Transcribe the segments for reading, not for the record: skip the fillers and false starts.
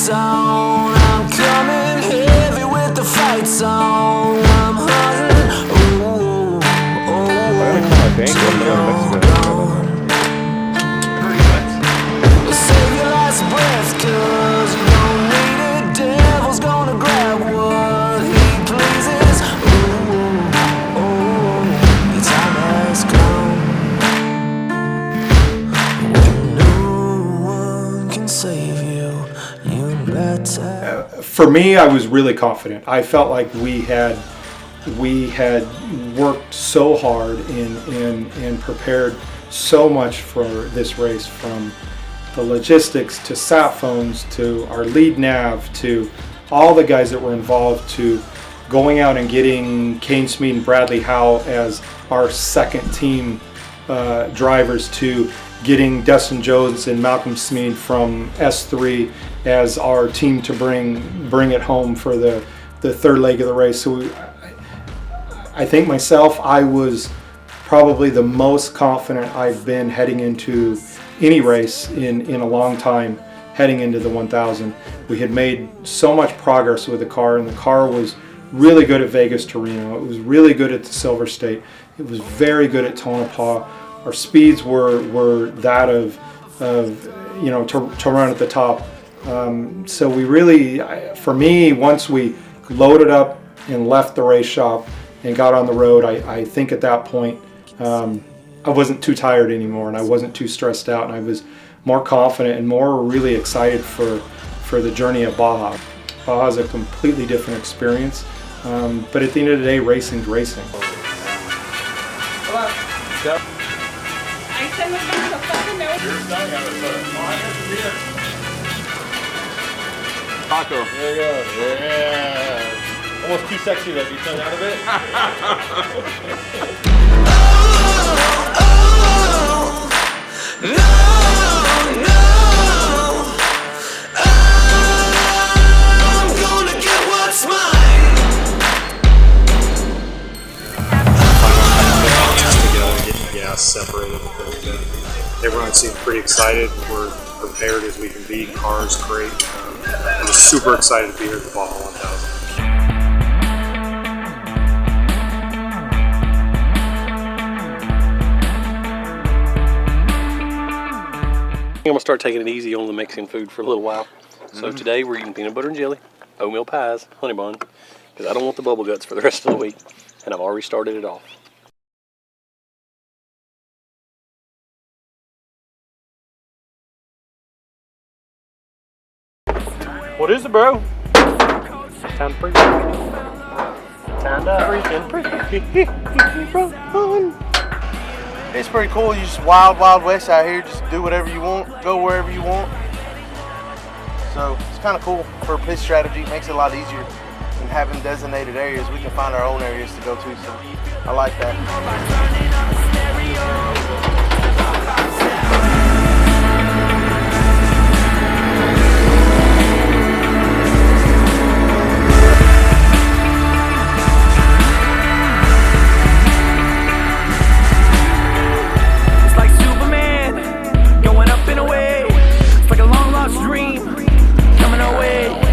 lights on. I'm coming heavy with the fights on. I'm hunting. Ooh, save your last breath, 'cause you don't need it. Devil's gonna grab what he pleases. Your time has come. When no one can save you, you better. For me, I was really confident. I felt like we had worked so hard and prepared so much for this race, from the logistics to sat phones to our lead nav to all the guys that were involved, to going out and getting Cain, Smead, and Bradley Howe as our second team drivers, to getting Dustin Jones and Malcolm Smead from S3 as our team to bring it home for the third leg of the race. So I think myself, I was probably the most confident I've been heading into any race in a long time, heading into the 1000. We had made so much progress with the car, and the car was really good at Vegas to Reno. It was really good at the Silver State. It was very good at Tonopah. Our speeds were that of you know, to run at the top. So we really, for me, once we loaded up and left the race shop and got on the road, I think at that point I wasn't too tired anymore, and I wasn't too stressed out, and I was more confident and more really excited for the journey of Baja. Baja is a completely different experience, but at the end of the day, racing's racing. Taco. There you go. Yeah. Almost too sexy to be turned out of it. I'm gonna get what's mine. Getting the gas separated. Everyone seemed pretty excited. We're prepared as we can be. Car's great. I'm just super excited to be here at the Baja 1000. I'm going to start taking it easy on the Mexican food for a little while. So today we're eating peanut butter and jelly, oatmeal pies, honey bun, because I don't want the bubble guts for the rest of the week, and I've already started it off. What is it, bro? Time to freak. Time to freaking bro. It's pretty cool. You just wild west out here. Just do whatever you want, go wherever you want. So it's kind of cool for pit strategy. Makes it a lot easier than having designated areas. We can find our own areas to go to. So I like that.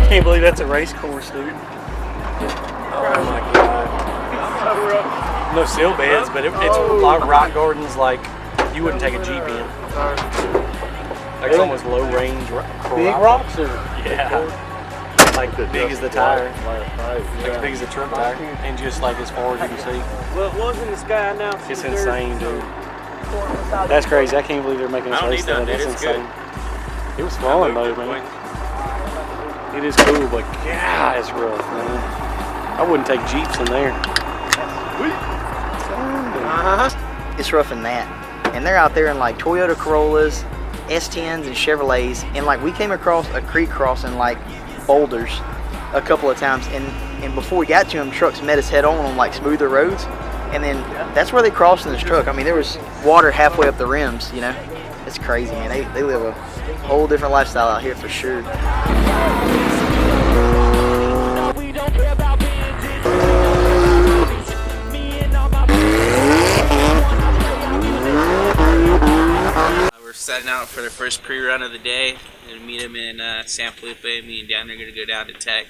I can't believe that's a race course, dude. Oh my god. No sill beds, but it's a lot of rock gardens like you wouldn't take a Jeep in. Like almost low range Big rocks or? Yeah. Like big as the tire. Like as big as a truck tire. And just like as far as you can see. Well, it was in the sky now. It's insane, dude. That's crazy. I can't believe they're making us race that. That's insane. It was fun though, man. It is cool, but God, it's rough, man. I wouldn't take Jeeps in there. It's rough in that. And they're out there in like Toyota Corollas, S10s, and Chevrolets. And like we came across a creek crossing like boulders a couple of times. And before we got to them, trucks met us head on like smoother roads. And then that's where they crossed in this truck. I mean, there was water halfway up the rims, you know. It's crazy, man. They live a whole different lifestyle out here for sure. We're setting out for the first pre-run of the day. We're gonna meet him in San Felipe. Me and Dan are gonna go down to Tech,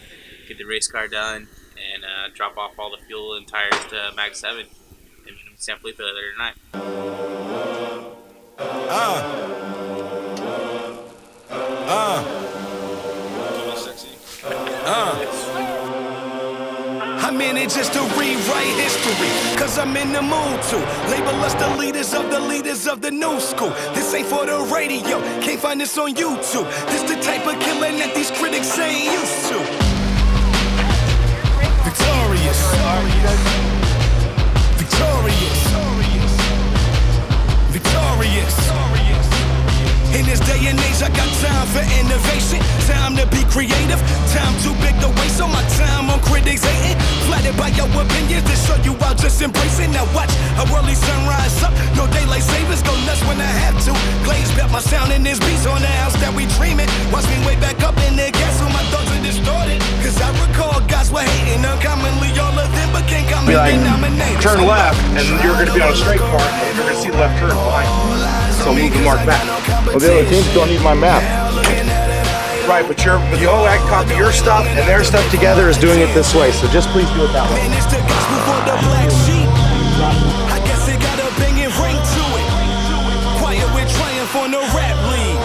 get the race car done, and drop off all the fuel and tires to Mag 7 and meet him in San Felipe later tonight. I'm in it just to rewrite history, cause I'm in the mood to label us the leaders of the new school. This ain't for the radio, can't find this on YouTube. This the type of killing that these critics ain't used to. Victorious. In this day and age, I got time for innovation, time to be creative, time too big to waste on my time on critics hating. Flattered by your opinions to show you I'll just embrace it. Now watch a early sunrise up, no daylight savings, go nuts when I have to. Glaze bet my sound in this beats on the house that we dreaming. Watch me way back up in the castle, my thoughts are distorted. Cause I recall guys were hating uncommonly, all of them became commonly denominated. Turn left, and you're going to be on a straight part, and you're going to see the left turn line. So move the mark back. Well, the other teams don't need my map. Right, but the whole I copy your stuff and their stuff together is doing it this way. So just please do it that way. Man, it's the gospel for the black sheep. I guess it got a banging ring to it. Quiet with triumph on the rap league.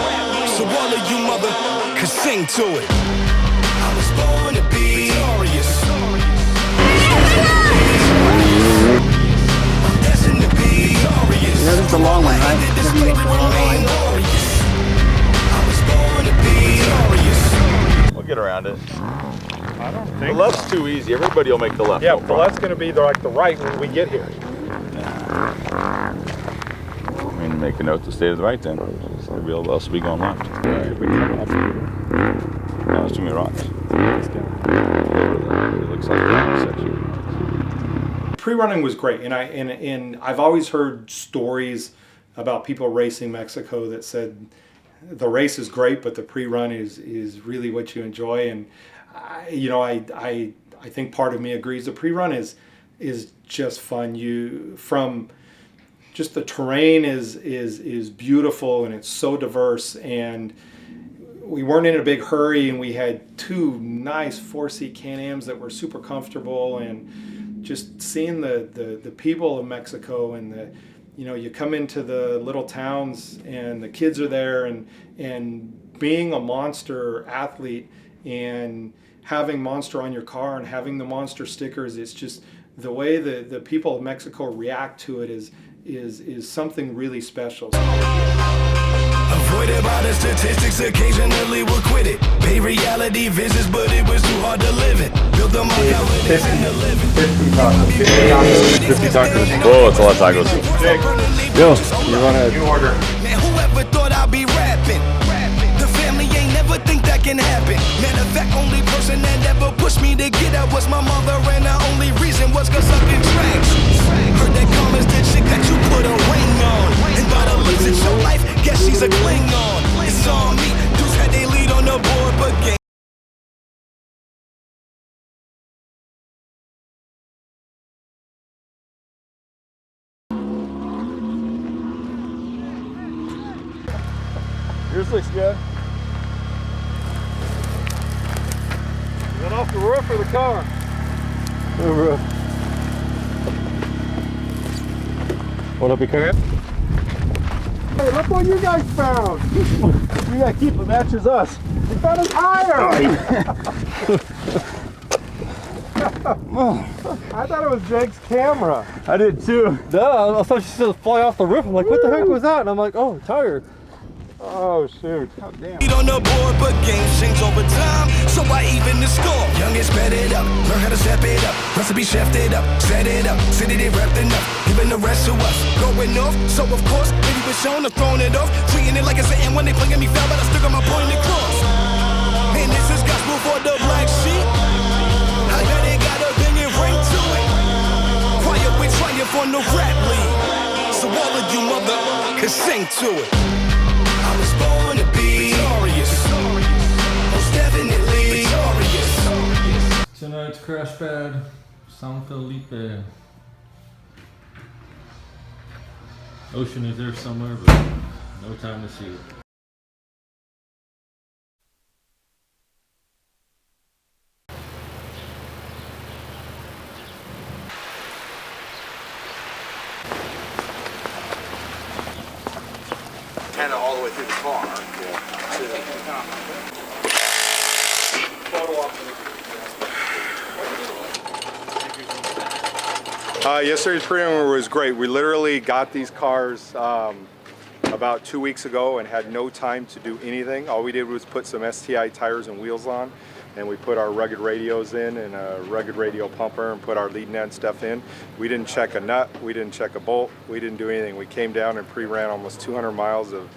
So all of you mother can sing to it. I was born to be glorious. I'm destined to be glorious. This is the long one, right? We'll get around it. I don't The think left's too easy. Everybody will make the left. Yeah, no the problem. left's going to be like the right when we get here. I mean, make a note to stay to the right then. Everybody else will be going left. No, there's too many rocks. It looks like a section. Pre-running was great, and I've always heard stories about people racing Mexico that said the race is great, but the pre-run is really what you enjoy. And I think part of me agrees. The pre-run is just fun. From just the terrain is beautiful, and it's so diverse. And we weren't in a big hurry, and we had two nice 4-seat Can-Ams that were super comfortable. And just seeing the people of Mexico, and you come into the little towns and the kids are there, and being a Monster athlete and having Monster on your car and having the Monster stickers, it's just the way the people of Mexico react to it is something really special. Avoided by the statistics, occasionally we'll quit it. Pay reality visits, but it was too hard to live it. Build them up, how it is in the living. 50 tacos. Whoa, it's a lot of tacos. Yo, you want to... New order. Man, whoever thought I'd be rapping? The family ain't never think that can happen. Matter of fact, only person that ever pushed me to get out was my mother, and the only reason was cause I've been trash. Heard that comments that chick that you put a ring on, and by the looks at your life, guess she's a Klingon. It's on me, dudes had they lead on the board, but game. Yours looks good. Is that off the roof or the car? The roof. Hold up your car. Hey, look what you guys found! You gotta keep it, matches us. We found a tire! I thought it was Jake's camera. I did too. No, I thought she said fly off the roof. I'm like, what the heck was that? And I'm like, oh, tire. Oh shoot. Oh, damn. On the board, but games change over time, so I even the score. Youngest bet it up, learn how to step it up, recipe chefed it up, set it up, city they wrapped enough, giving the rest to us. Going off, so of course, baby was shown to throwing it off, treating it like it's an end when they play at me foul, but I still got my point across. And this is gospel for the black sheep. I bet it got a banging ring to it. Quiet with triumph on the rap league, so all of you mother can sing to it. I was born to be victorious, most definitely victorious. Tonight's crash pad, San Felipe. Ocean is there somewhere, but No time to see it. Kind of all the way through the car. Yesterday's pre-run was great. We literally got these cars about 2 weeks ago and had no time to do anything. All we did was put some STI tires and wheels on, and we put our rugged radios in and a rugged radio pumper and put our lead net stuff in. We didn't check a nut, we didn't check a bolt, we didn't do anything. We came down and pre-ran almost 200 miles of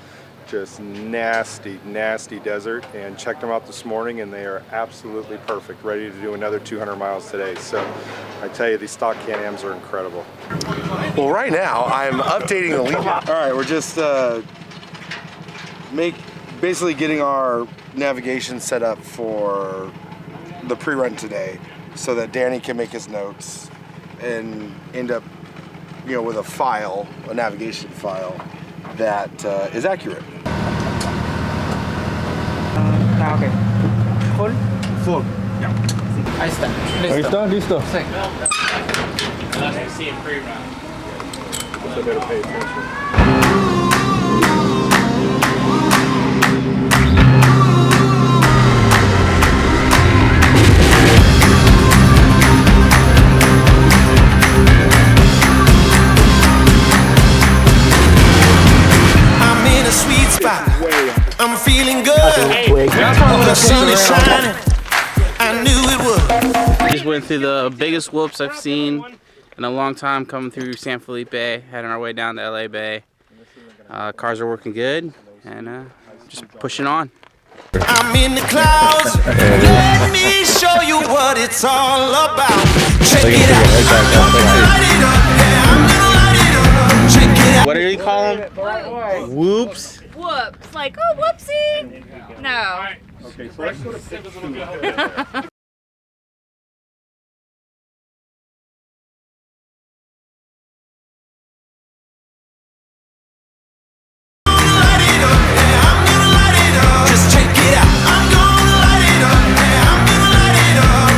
just nasty, nasty desert and checked them out this morning, and they are absolutely perfect, ready to do another 200 miles today. So I tell you, these stock Can-Ams are incredible. Well, right now I'm updating the lead. All right, we're just basically getting our navigation set up for the pre-run today, so that Danny can make his notes and end up, with a file, a navigation file that is accurate. Okay. Full? Full. Ahí está. Ahí está, listo. Sí. Unless we see it pre-run. So better pay attention. I'm in a sweet spot. I'm feeling good. The sun is shining. I knew it would. Just went through the biggest whoops I've seen in a long time, coming through San Felipe, heading our way down to LA Bay. Cars are working good, and just pushing on. I'm in the clouds. Let me show you what it's all about. Check it out. I'm gonna light it up. Yeah, I'm gonna light it up. Check it out. What do you call them? Whoops. Whoops. Like, oh, whoopsie. No. Okay, so let's go to picture 2. Just check it out. I'm gonna light it up. Yeah, I'm gonna light it up.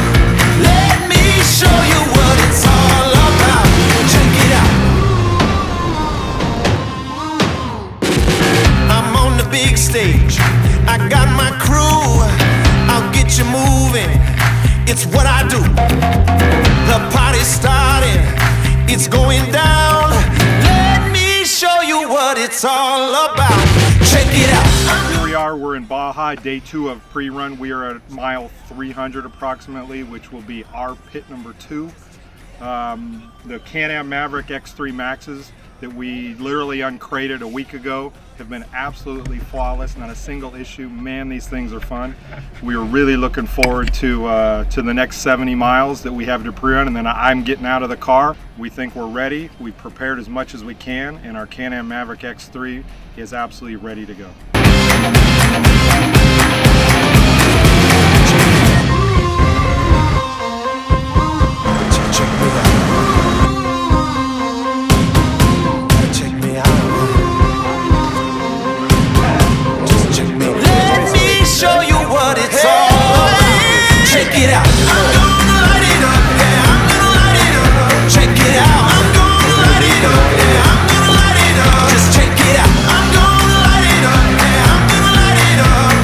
Let me show you what it's all about. Check it out. I'm on the big stage. I got my crew. I'll get you moving. It's what I do. The party's starting. It's going down. Let me show you what it's all about. Check it out. Here we are, we're in Baja, day 2 of pre-run. We are at mile 300 approximately, which will be our pit number 2. The Can-Am Maverick X3 Maxes that we literally uncrated a week ago have been absolutely flawless, not a single issue. Man, these things are fun. We are really looking forward to the next 70 miles that we have to pre-run, and then I'm getting out of the car. We think we're ready. We've prepared as much as we can, and our Can-Am Maverick X3 is absolutely ready to go. Show you what it's all about. Check it out. I'm gonna light it up. Yeah, I'm gonna light it up. Check it out. I'm gonna light it up. Yeah, I'm gonna light it up. Just check it out. I'm gonna light it up. Yeah, I'm gonna light it up.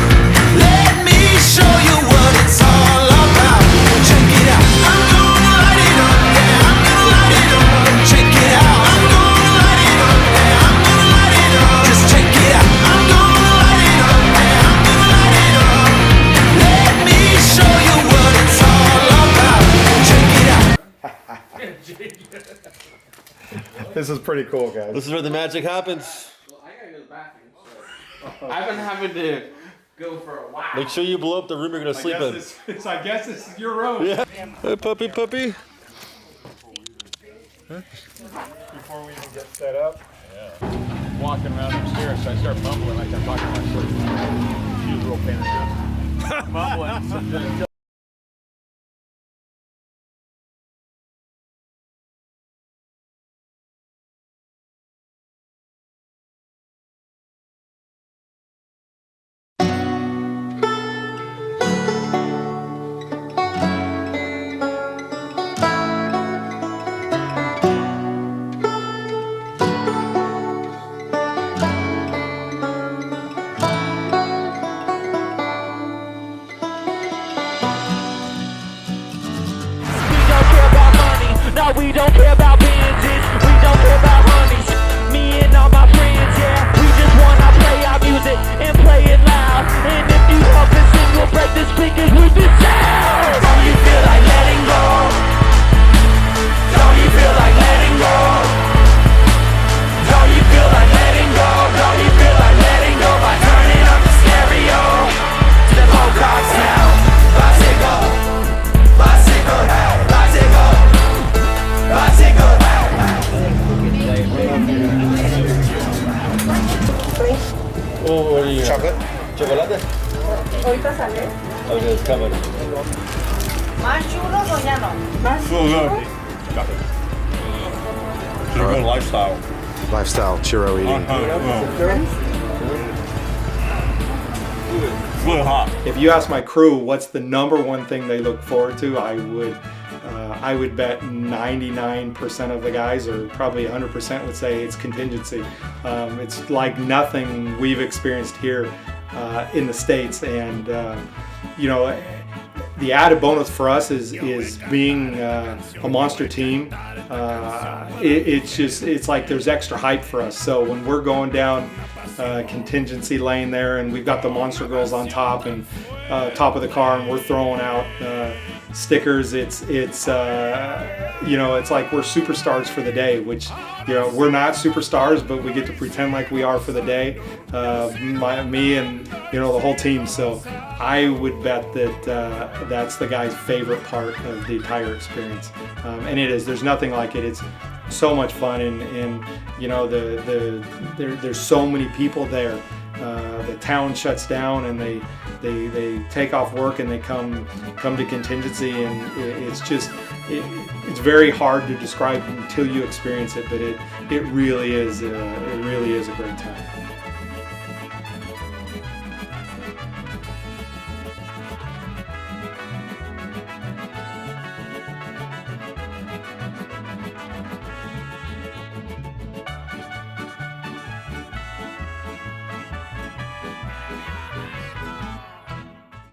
Let me show you what it's all about. Check it out. I'm gonna light it up. Yeah, I'm gonna light it up. Check it out. I'm gonna light it up. Yeah, I'm gonna light it up. Just check it out. I'm gonna light it up. Yeah, I'm gonna light it up. Let me show you what it's all about. Check it out. This is pretty cool, guys. This is where the magic happens. Well, I gotta go to the bathroom, so I've been having to go for a while. Make sure you blow up the room you're gonna sleep in. I guess this is your room. Yeah. Hey, puppy. Before we even get set up. Walking around upstairs, so I start mumbling like I'm talking to myself. She's a real pain in the ass. Mumbling. Oh, what do you Chocolate. Chocolate? Ahorita sale. Okay, it's coming. ¿Más churros o ya no? ¿Más churros? Churro lifestyle. Lifestyle churro eating. Really hot. If you ask my crew what's the number one thing they look forward to, I would bet 99% of the guys, or probably 100%, would say it's contingency. It's like nothing we've experienced here in the States, and you know, the added bonus for us is being a monster team. It's like there's extra hype for us. So when we're going down contingency lane there, and we've got the monster girls on top and top of the car, and we're throwing out stickers, it's you know, it's like we're superstars for the day, which, you know, we're not superstars, but we get to pretend like we are for the day, me and, you know, the whole team. So I would bet that that's the guy's favorite part of the entire experience, and it is. There's nothing like it. It's so much fun, and you know, there's so many people there. The town shuts down, and they take off work and they come to contingency, and it's just it's very hard to describe until you experience it, but it really is a great time.